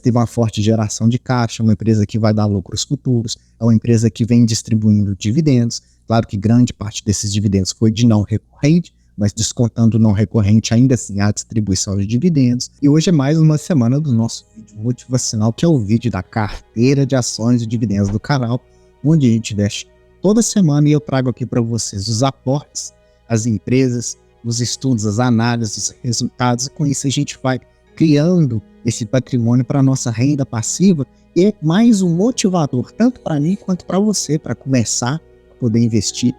teve uma forte geração de caixa, uma empresa que vai dar lucros futuros, é uma empresa que vem distribuindo dividendos. Claro que grande parte desses dividendos foi de não recorrente, mas descontando o não recorrente, ainda assim há distribuição de dividendos. E hoje é mais uma semana do nosso vídeo motivacional, que é o vídeo da carteira de ações e dividendos do canal, onde a gente investe toda semana e eu trago aqui para vocês os aportes, as empresas, os estudos, as análises, os resultados. E com isso a gente vai criando esse patrimônio para a nossa renda passiva e mais um motivador, tanto para mim quanto para você, para começar a poder investir,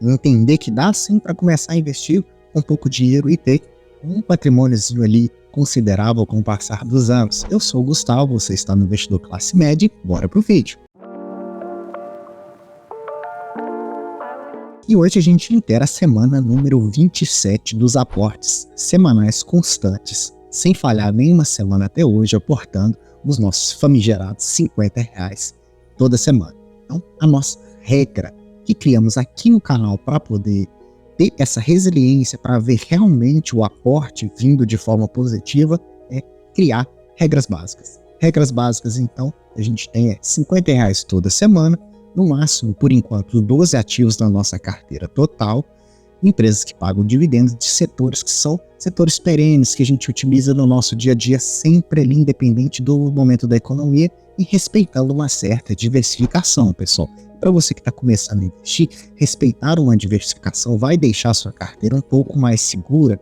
entender que dá sim para começar a investir com pouco dinheiro e ter um patrimôniozinho ali considerável com o passar dos anos. Eu sou o Gustavo, você está no Investidor Classe Média, bora pro vídeo. E hoje a gente inteira a semana número 27 dos aportes semanais constantes, sem falhar nenhuma semana até hoje, aportando os nossos famigerados R$50 toda semana. Então, a nossa regra que criamos aqui no canal para poder ter essa resiliência, para ver realmente o aporte vindo de forma positiva, é criar regras básicas. Regras básicas, então, a gente tem R$50 toda semana, no máximo, por enquanto, 12 ativos na nossa carteira total, empresas que pagam dividendos de setores que são setores perenes, que a gente utiliza no nosso dia a dia, sempre ali, independente do momento da economia, e respeitando uma certa diversificação, pessoal. Para você que está começando a investir, respeitar uma diversificação vai deixar a sua carteira um pouco mais segura,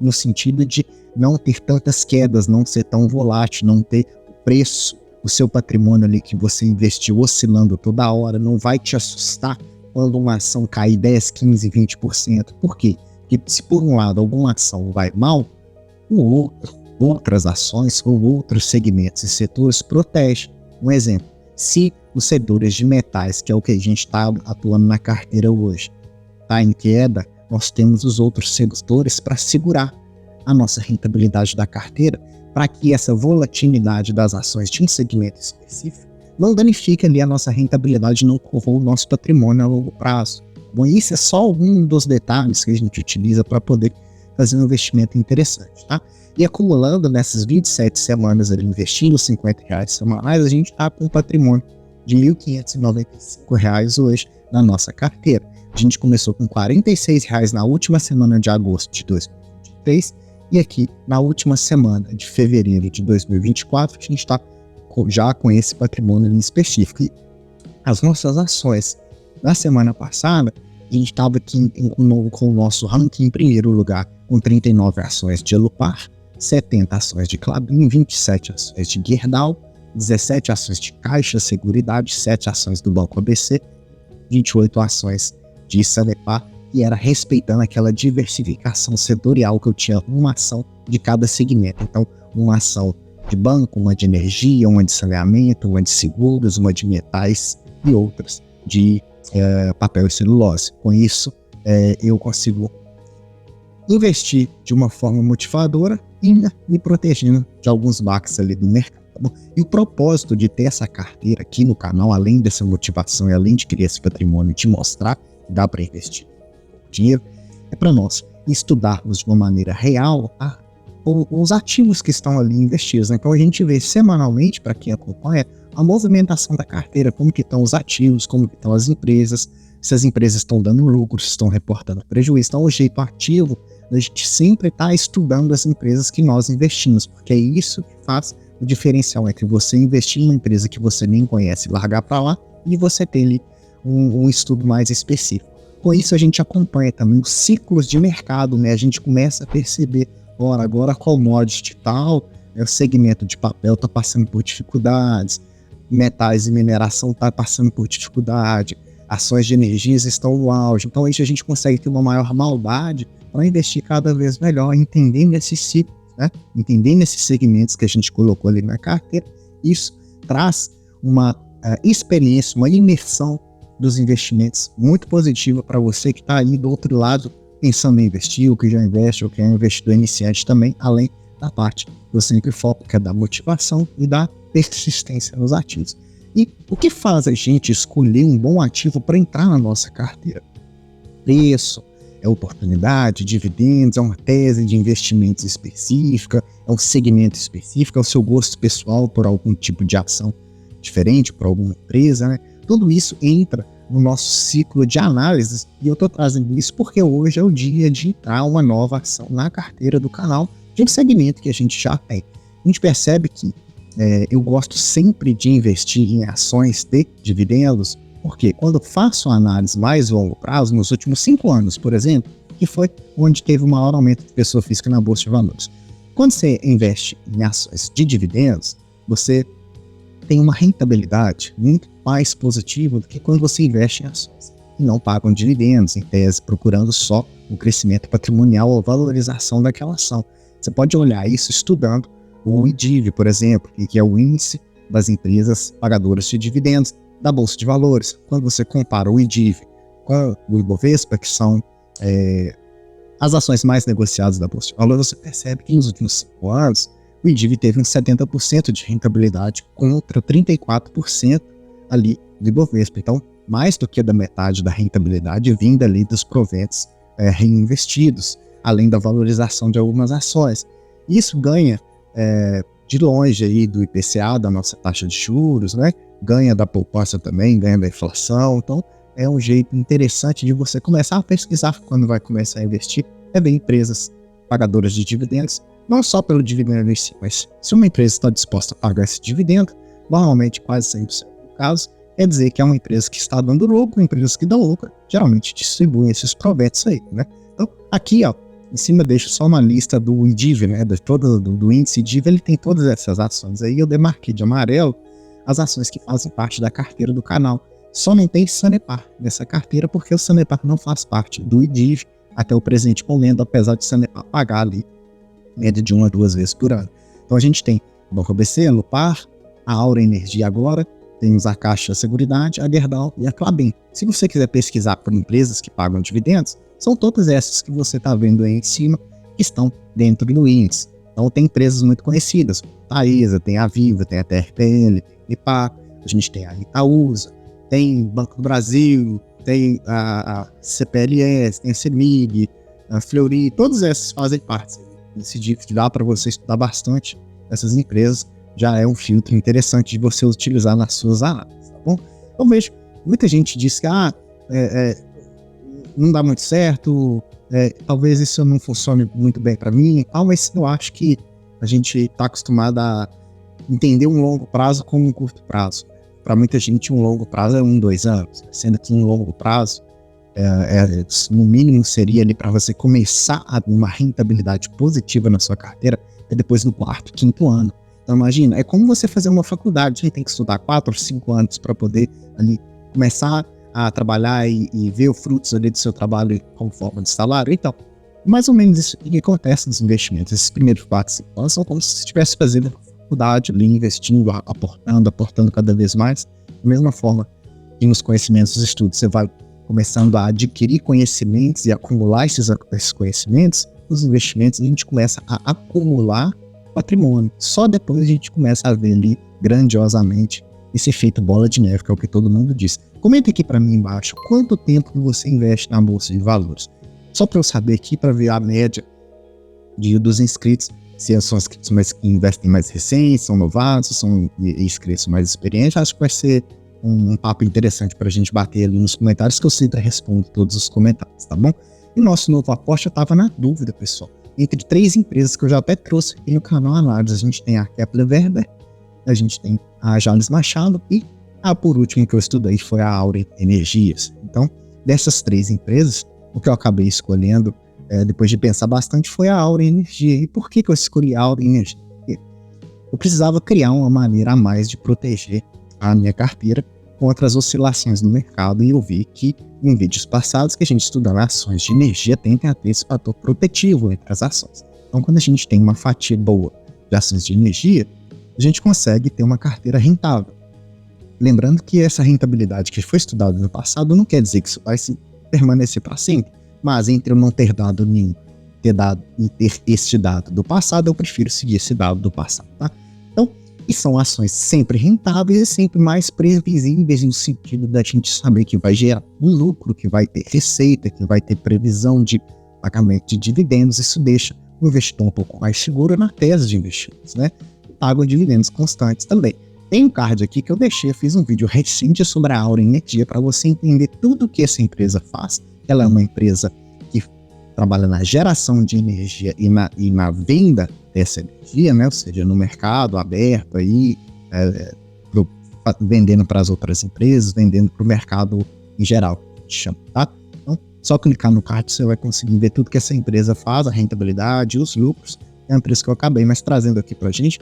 no sentido de não ter tantas quedas, não ser tão volátil, não ter o preço, o seu patrimônio ali que você investiu oscilando toda hora, não vai te assustar quando uma ação cair 10, 15, 20%. Por quê? Porque se por um lado alguma ação vai mal, outras ações ou outros segmentos e setores protegem. Um exemplo, se os setores de metais, que é o que a gente está atuando na carteira hoje, está em queda, nós temos os outros setores para segurar a nossa rentabilidade da carteira, para que essa volatilidade das ações de um segmento específico não danifique ali a nossa rentabilidade, não corroa o nosso patrimônio a longo prazo. Bom, isso é só algum dos detalhes que a gente utiliza para poder fazer um investimento interessante, tá? E acumulando nessas 27 semanas ali, investindo R$50 semanais, a gente está com um patrimônio de R$1.595 hoje na nossa carteira. A gente começou com R$46 na última semana de agosto de 2023 e aqui na última semana de fevereiro de 2024 a gente está já com esse patrimônio em específico. E as nossas ações na semana passada, a gente estava aqui com o nosso ranking em primeiro lugar, com 39 ações de Elupar, 70 ações de Klabin, 27 ações de Gerdau, 17 ações de Caixa Seguridade, 7 ações do Banco ABC, 28 ações de Sanepar, e era respeitando aquela diversificação setorial que eu tinha uma ação de cada segmento. Então, uma ação de banco, uma de energia, uma de saneamento, uma de seguros, uma de metais e outras de papel e celulose. Com isso, eu consigo investir de uma forma motivadora e me protegendo de alguns baques ali do mercado. Tá bom? E o propósito de ter essa carteira aqui no canal, além dessa motivação e além de criar esse patrimônio e te mostrar que dá para investir dinheiro, é para nós estudarmos de uma maneira real os ativos que estão ali investidos, né? Então a gente vê semanalmente, para quem acompanha, a movimentação da carteira, como que estão os ativos, como que estão as empresas, se as empresas estão dando lucro, se estão reportando prejuízo. Então o jeito ativo, a gente sempre está estudando as empresas que nós investimos, porque é isso que faz o diferencial entre você investir em uma empresa que você nem conhece, largar para lá, e você ter ali um estudo mais específico. Com isso a gente acompanha também os ciclos de mercado, né? A gente começa a perceber, agora a commodity tal, o segmento de papel está passando por dificuldades, metais e mineração está passando por dificuldade, ações de energias estão no auge. Então isso a gente consegue ter uma maior maldade para investir cada vez melhor, entendendo esses ciclos, né? Entendendo esses segmentos que a gente colocou ali na carteira. Isso traz uma experiência, uma imersão dos investimentos muito positiva para você que está aí do outro lado pensando em investir, ou que já investe, ou que é um investidor iniciante também, além da parte que eu sempre foco, que é da motivação e da persistência nos ativos. E o que faz a gente escolher um bom ativo para entrar na nossa carteira? Preço, é oportunidade, dividendos, é uma tese de investimentos específica, é um segmento específico, é o seu gosto pessoal por algum tipo de ação diferente, por alguma empresa, né? Tudo isso entra no nosso ciclo de análises e eu estou trazendo isso porque hoje é o dia de entrar uma nova ação na carteira do canal de um segmento que a gente já tem. A gente percebe que eu gosto sempre de investir em ações de dividendos, porque quando eu faço uma análise mais longo prazo, nos últimos 5 anos, por exemplo, que foi onde teve o maior aumento de pessoa física na Bolsa de Valores. Quando você investe em ações de dividendos, você tem uma rentabilidade muito mais positiva do que quando você investe em ações que não pagam dividendos, em tese, procurando só o crescimento patrimonial ou valorização daquela ação. Você pode olhar isso estudando o IDIV, por exemplo, que é o índice das empresas pagadoras de dividendos da Bolsa de Valores. Quando você compara o IDIV com o Ibovespa, que são as ações mais negociadas da Bolsa de Valores, você percebe que nos últimos 5 anos o IDIV teve uns 70% de rentabilidade contra 34% ali do Ibovespa. Então, mais do que da metade da rentabilidade vinda ali dos proventos reinvestidos, além da valorização de algumas ações. Isso ganha de longe aí do IPCA, da nossa taxa de juros, né? Ganha da poupança também, ganha da inflação. Então, é um jeito interessante de você começar a pesquisar quando vai começar a investir, ver empresas pagadoras de dividendos, não só pelo dividendo em si, mas se uma empresa está disposta a pagar esse dividendo, normalmente quase 100% do caso, quer dizer que é uma empresa que está dando lucro, empresas que dão lucro, geralmente distribuem esses proventos aí, né? Então, aqui, ó, em cima deixo só uma lista do IDIV, né, do índice IDIV, ele tem todas essas ações aí, eu demarquei de amarelo as ações que fazem parte da carteira do canal. Só não tem Sanepar nessa carteira, porque o Sanepar não faz parte do IDIV até o presente momento, apesar de Sanepar pagar ali média de 1 a 2 vezes por ano. Então a gente tem o Banco ABC, a Lupar, a Aura Energia agora, temos a Caixa Seguridade, a Gerdau e a Klabin. Se você quiser pesquisar por empresas que pagam dividendos, são todas essas que você está vendo aí em cima, que estão dentro do índice. Então tem empresas muito conhecidas, a Taesa, tem a Viva, tem a TRPL, tem a IPA, a gente tem a Itaúsa, tem Banco do Brasil, tem a CPLS, tem a CEMIG, a Fleury, todas essas fazem parte desse DIF, que dá para você estudar bastante essas empresas, já é um filtro interessante de você utilizar nas suas análises, tá bom? Eu vejo, muita gente diz que não dá muito certo, talvez isso não funcione muito bem para mim, mas eu acho que a gente está acostumado a entender um longo prazo como um curto prazo. Para muita gente, um longo prazo é 1, 2 anos, sendo que um longo prazo, no mínimo, seria ali para você começar a uma rentabilidade positiva na sua carteira depois do 4º, 5º ano. Então, imagina, é como você fazer uma faculdade, você tem que estudar 4 ou 5 anos para poder ali começar a trabalhar e ver os frutos ali do seu trabalho como forma de salário. Então, mais ou menos isso que acontece nos investimentos. Esses primeiros 4, 5 anos são como se você estivesse fazendo faculdade ali, investindo, aportando cada vez mais. Da mesma forma que nos conhecimentos dos estudos, você vai começando a adquirir conhecimentos e acumular esses conhecimentos, os investimentos, a gente começa a acumular patrimônio. Só depois a gente começa a ver ali grandiosamente esse efeito bola de neve, que é o que todo mundo diz. Comenta aqui para mim embaixo quanto tempo que você investe na Bolsa de Valores. Só para eu saber aqui, para ver a média dos inscritos, se são inscritos que investem mais recentes, são novatos, são inscritos mais experientes. Acho que vai ser um papo interessante para a gente bater ali nos comentários, que eu sempre respondo todos os comentários, tá bom? E o nosso novo aporte, eu estava na dúvida, pessoal, entre 3 empresas que eu já até trouxe aqui no canal Análise. A gente tem a Kepler Weber, a gente tem a Jalles Machado e por último que eu estudei foi a Aura Energias. Então, dessas 3 empresas, o que eu acabei escolhendo, depois de pensar bastante, foi a Aura Energia. E por que eu escolhi a Aura Energia? Porque eu precisava criar uma maneira a mais de proteger a minha carteira contra as oscilações do mercado, e eu vi que em vídeos passados que a gente estudando ações de energia tendem a ter esse fator protetivo entre as ações. Então, quando a gente tem uma fatia boa de ações de energia, a gente consegue ter uma carteira rentável. Lembrando que essa rentabilidade que foi estudada no passado não quer dizer que isso vai permanecer para sempre, mas entre eu não ter dado nenhum e ter este dado do passado, eu prefiro seguir esse dado do passado, tá? Então, E são ações sempre rentáveis e sempre mais previsíveis no sentido da gente saber que vai gerar um lucro, que vai ter receita, que vai ter previsão de pagamento de dividendos. Isso deixa o investidor um pouco mais seguro na tese de investimentos, né? E pagam dividendos constantes também. Tem um card aqui que eu deixei, eu fiz um vídeo recente sobre a Aura Energia para você entender tudo o que essa empresa faz. Ela é uma empresa que trabalha na geração de energia e na venda dessa energia, né? Ou seja, no mercado aberto aí, vendendo para as outras empresas, vendendo para o mercado em geral, chama, tá? Então, só clicar no card você vai conseguir ver tudo que essa empresa faz, a rentabilidade, os lucros. É uma empresa que eu acabei mais trazendo aqui para a gente.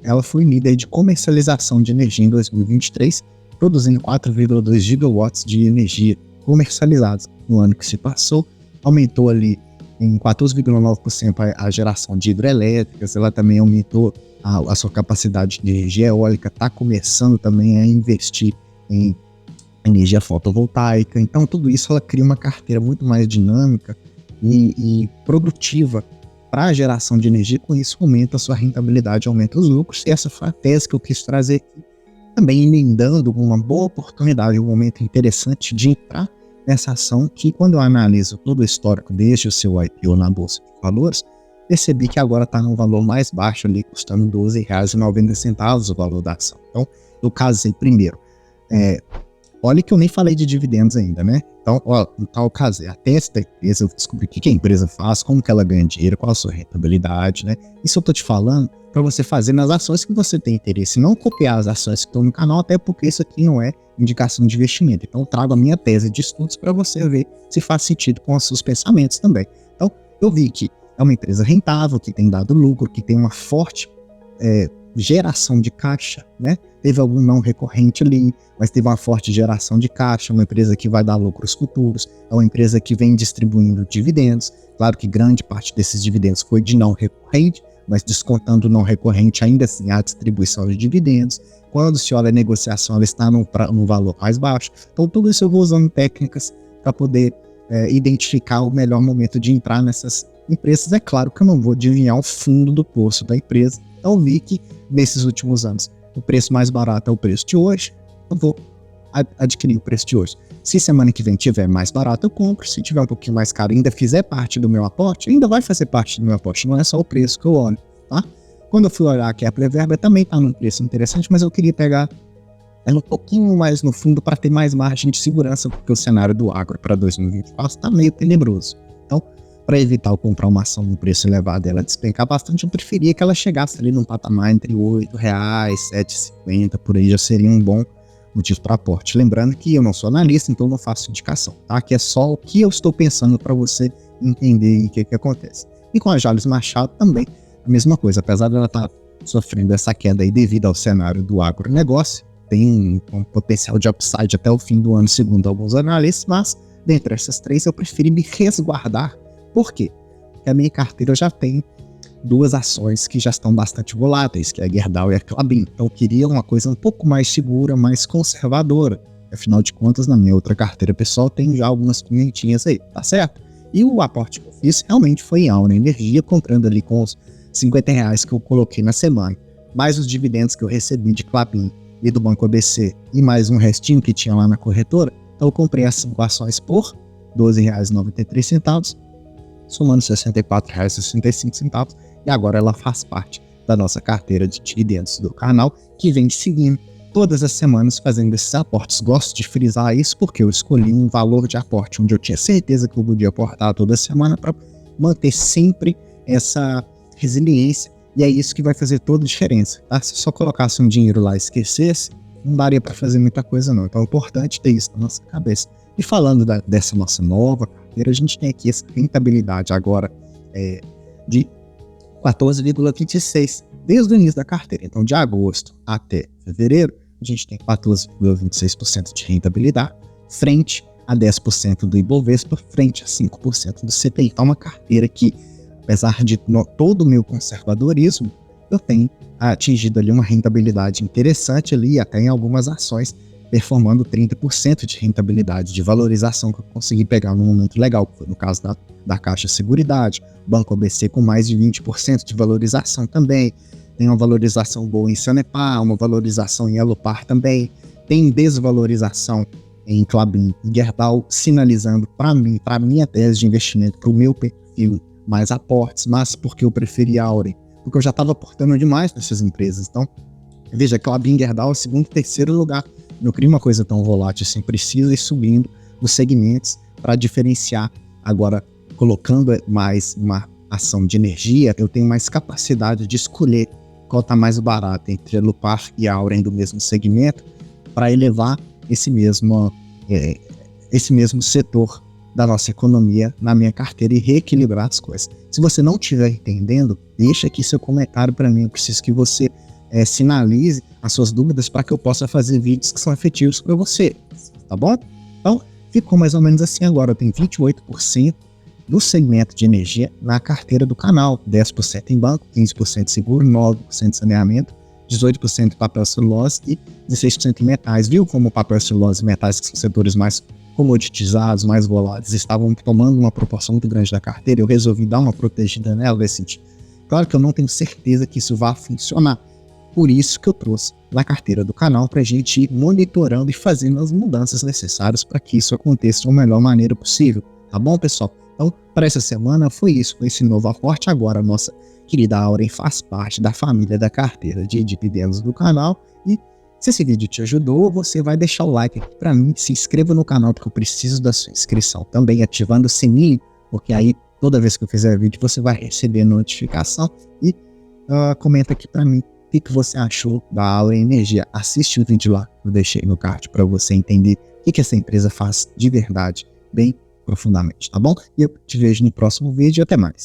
Ela foi líder de comercialização de energia em 2023, produzindo 4,2 gigawatts de energia comercializados no ano que se passou. Aumentou ali em 14,9% a geração de hidrelétricas. Ela também aumentou a sua capacidade de energia eólica, está começando também a investir em energia fotovoltaica. Então, tudo isso ela cria uma carteira muito mais dinâmica e produtiva para a geração de energia. Com isso, aumenta a sua rentabilidade, aumenta os lucros. E essa foi a tese que eu quis trazer aqui, também emendando uma boa oportunidade, um momento interessante de entrar nessa ação que, quando eu analiso todo o histórico desde o seu IPO na Bolsa de Valores, percebi que agora está num valor mais baixo ali, custando R$ 12,90 o valor da ação. Então, eu casei primeiro. Olha que eu nem falei de dividendos ainda, né? Então, eu casei. A tese da empresa, eu descobri o que a empresa faz, como que ela ganha dinheiro, qual a sua rentabilidade, né? Isso eu tô te falando para você fazer nas ações que você tem interesse, não copiar as ações que estão no canal, até porque isso aqui não é indicação de investimento. Então, eu trago a minha tese de estudos para você ver se faz sentido com os seus pensamentos também. Então, eu vi que é uma empresa rentável, que tem dado lucro, que tem uma forte geração de caixa, né? Teve algum não recorrente ali, mas teve uma forte geração de caixa, uma empresa que vai dar lucros futuros, é uma empresa que vem distribuindo dividendos. Claro que grande parte desses dividendos foi de não recorrente, mas descontando o não recorrente, ainda assim há distribuição de dividendos. Quando se olha a negociação, ela está num valor mais baixo. Então, tudo isso eu vou usando técnicas para poder identificar o melhor momento de entrar nessas empresas. É claro que eu não vou adivinhar o fundo do poço da empresa. Então, vi que nesses últimos anos o preço mais barato é o preço de hoje, eu vou adquirir o preço de hoje. Se semana que vem tiver mais barato, eu compro. Se tiver um pouquinho mais caro e ainda fizer parte do meu aporte, ainda vai fazer parte do meu aporte, não é só o preço que eu olho, tá? Quando eu fui olhar aqui a Preverba, também está num preço interessante, mas eu queria pegar ela um pouquinho mais no fundo para ter mais margem de segurança, porque o cenário do agro para 2024 está meio tenebroso. Então, para evitar eu comprar uma ação num preço elevado e ela despencar bastante, eu preferia que ela chegasse ali num patamar entre R$ 8,00, R$ 7,50, por aí já seria um bom motivo para aporte. Lembrando que eu não sou analista, então não faço indicação, tá? Que é só o que eu estou pensando para você entender o que acontece. E com a Jalles Machado também, a mesma coisa. Apesar dela estar sofrendo essa queda aí devido ao cenário do agronegócio, tem um potencial de upside até o fim do ano, segundo alguns analistas, mas dentre essas três eu preferi me resguardar. Por quê? Porque a minha carteira já tem duas ações que já estão bastante voláteis, que é a Gerdau e a Klabin. Então eu queria uma coisa um pouco mais segura, mais conservadora. Afinal de contas, na minha outra carteira pessoal tem já algumas pimentinhas aí, tá certo? E o aporte que eu fiz realmente foi em Aura Energia, comprando ali com os R$ 50 que eu coloquei na semana, mais os dividendos que eu recebi de Klabin e do Banco ABC, e mais um restinho que tinha lá na corretora. Então eu comprei as 5 ações por R$ 12,93, somando R$ 64,65, e agora ela faz parte da nossa carteira de dividendos do canal, que vem seguindo todas as semanas fazendo esses aportes. Gosto de frisar isso porque eu escolhi um valor de aporte onde eu tinha certeza que eu podia aportar toda semana para manter sempre essa resiliência, e é isso que vai fazer toda a diferença, tá? Se só colocasse um dinheiro lá e esquecesse, não daria para fazer muita coisa não. Então é importante ter isso na nossa cabeça. E falando dessa nossa nova carteira, a gente tem aqui essa rentabilidade agora de 14,26 desde o início da carteira. Então, de agosto até fevereiro, a gente tem 14,26% de rentabilidade, frente a 10% do Ibovespa, frente a 5% do CPI. Então, uma carteira que, apesar de todo o meu conservadorismo, eu tenho atingido ali uma rentabilidade interessante ali, até em algumas ações, performando 30% de rentabilidade, de valorização que eu consegui pegar num momento legal, que foi no caso da Caixa Seguridade, Banco ABC com mais de 20% de valorização também, tem uma valorização boa em Sanepar, uma valorização em Elopar também, tem desvalorização em Klabin e Gerdau, sinalizando para mim, para minha tese de investimento, para o meu perfil, mais aportes, mas porque eu preferi Auren, porque eu já estava aportando demais nessas empresas. Então, veja, Klabin e Gerdau é o segundo e terceiro lugar. Não cria uma coisa tão volátil assim, precisa ir subindo os segmentos para diferenciar. Agora, colocando mais uma ação de energia, eu tenho mais capacidade de escolher qual está mais barato entre Elopar e Auren do mesmo segmento para elevar esse mesmo setor da nossa economia na minha carteira e reequilibrar as coisas. Se você não estiver entendendo, deixa aqui seu comentário para mim. Eu preciso que você sinalize as suas dúvidas para que eu possa fazer vídeos que são efetivos para você, tá bom? Então, ficou mais ou menos assim agora. Eu tenho 28% do segmento de energia na carteira do canal, 10% em banco, 15% seguro, 9% de saneamento, 18% papel celulose e 16% em metais. Viu como papel celulose e metais, que são setores mais comoditizados, mais voláteis, estavam tomando uma proporção muito grande da carteira? Eu resolvi dar uma protegida nela nesse sentido. Claro que eu não tenho certeza que isso vá funcionar, por isso que eu trouxe na carteira do canal para a gente ir monitorando e fazendo as mudanças necessárias para que isso aconteça da melhor maneira possível, tá bom, pessoal? Então, para essa semana foi isso, com esse novo aporte. Agora a nossa querida Auren faz parte da família da carteira de dividendos do canal. E se esse vídeo te ajudou, você vai deixar o like aqui para mim, se inscreva no canal porque eu preciso da sua inscrição, também ativando o sininho, porque aí toda vez que eu fizer vídeo você vai receber notificação. E comenta aqui para mim o que você achou da Auren Energia. Assiste o vídeo lá que eu deixei no card para você entender o que essa empresa faz de verdade, bem profundamente, tá bom? E eu te vejo no próximo vídeo. Até mais.